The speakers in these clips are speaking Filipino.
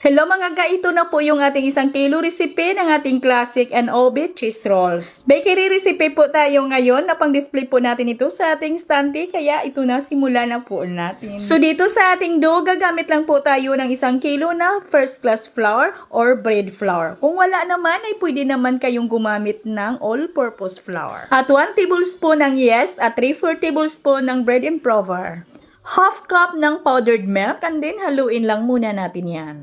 Hello mga ga, ito na po yung ating 1 kilo recipe ng ating classic and obit cheese rolls. Bakery recipe po tayo ngayon na pang-display po natin ito sa ating stante, kaya ito na, simula na po natin. So dito sa ating dough, gagamit lang po tayo ng 1 kilo na first class flour or bread flour. Kung wala naman ay pwede naman kayong gumamit ng all-purpose flour. At 1 tablespoon ng yeast at 3/4 tablespoon ng bread improver. Half cup ng powdered milk, and then haluin lang muna natin yan.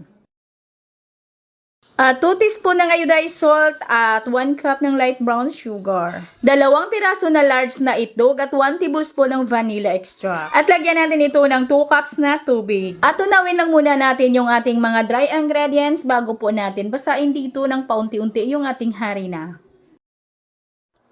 2 teaspoon ng iodized salt at 1 cup ng light brown sugar. 2 piraso na large na itlog at 1 tablespoon ng vanilla extract. At lagyan natin ito ng 2 cups na tubig. At tunawin lang muna natin yung ating mga dry ingredients bago po natin basain dito ng paunti-unti yung ating harina.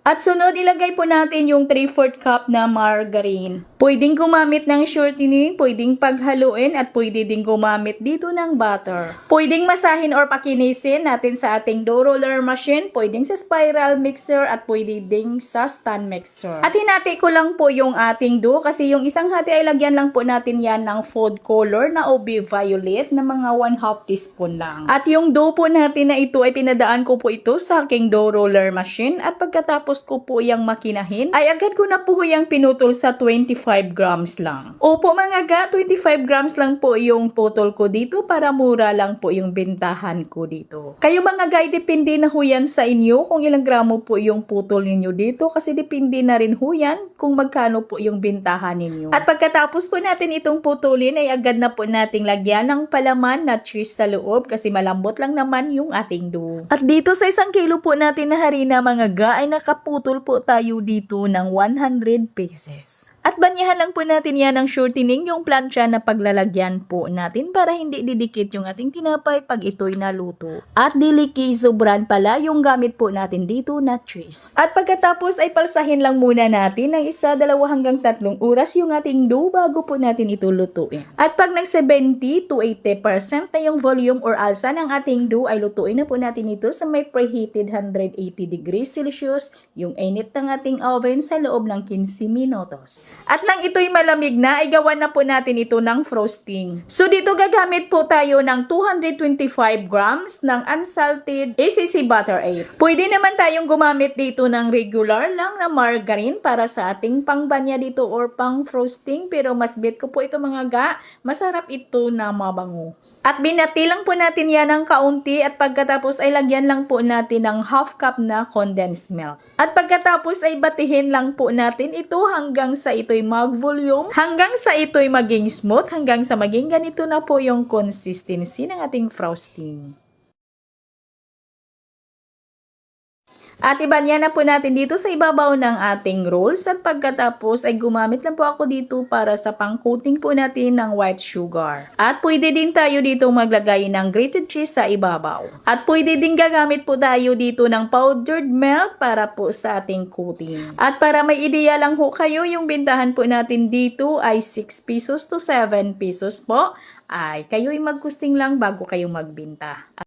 At sunod, ilagay po natin yung 3/4 cup na margarine. Pwedeng gumamit ng shortening, pwedeng paghaluin, at pwede din gumamit dito ng butter. Pwedeng masahin or pakinisin natin sa ating dough roller machine, pwedeng sa spiral mixer, at pwede din sa stand mixer. At hinati ko lang po yung ating dough kasi yung isang hati ay lagyan lang po natin yan ng food color na OB violet na mga 1/2 teaspoon lang. At yung dough po natin na ito ay pinadaan ko po ito sa aking dough roller machine, at pagkatapos ko po yung makinahin, ay agad ko na po yung pinutol sa 25 grams lang. Opo mga ga, 25 grams lang po yung putol ko dito para mura lang po yung bentahan ko dito. Kayo mga ga, depende na ho yan sa inyo kung ilang gramo po yung putol ninyo dito kasi depende na rin ho yan kung magkano po yung bentahan ninyo. At pagkatapos po natin itong putulin ay agad na po nating lagyan ng palaman na cheese sa loob kasi malambot lang naman yung ating dough. At dito sa 1 kilo po natin na harina mga ga ay nakaputol po tayo dito ng 100 pieces. At banyahan lang po natin yan ng shortening, yung plancha na paglalagyan po natin para hindi didikit yung ating tinapay pag ito'y naluto. At dilikizo brand pala yung gamit po natin dito na cheese. At pagkatapos ay palsahin lang muna natin ng 1, 2 hanggang 3 oras yung ating dough bago po natin ito lutuin. At pag nag 70 to 80% na yung volume or alsa ng ating dough ay lutuin na po natin ito sa may preheated 180 degrees Celsius, yung init ng ating oven sa loob ng 15 minutos. At nang ito'y malamig na, ay gawan na po natin ito ng frosting. So dito gagamit po tayo ng 225 grams ng unsalted ACC butter 8. Pwede naman tayong gumamit dito ng regular lang na margarine para sa ating pangbanya dito or pang frosting, pero mas bet ko po ito mga ga, masarap ito na mabango. At binati lang po natin yan ng kaunti at pagkatapos ay lagyan lang po natin ng half cup na condensed milk. At pagkatapos ay batihin lang po natin ito hanggang sa ito'y mag-volume, hanggang sa ito'y maging smooth, hanggang sa maging ganito na po yung consistency ng ating frosting. At ibanya na po natin dito sa ibabaw ng ating rolls at pagkatapos ay gumamit lang po ako dito para sa pang-coating po natin ng white sugar. At pwede din tayo dito maglagay ng grated cheese sa ibabaw. At pwede din gagamit po tayo dito ng powdered milk para po sa ating coating. At para may ideya lang ho kayo, yung bentahan po natin dito ay 6 pesos to 7 pesos po. Ay kayo'y magkusting lang bago kayo magbenta.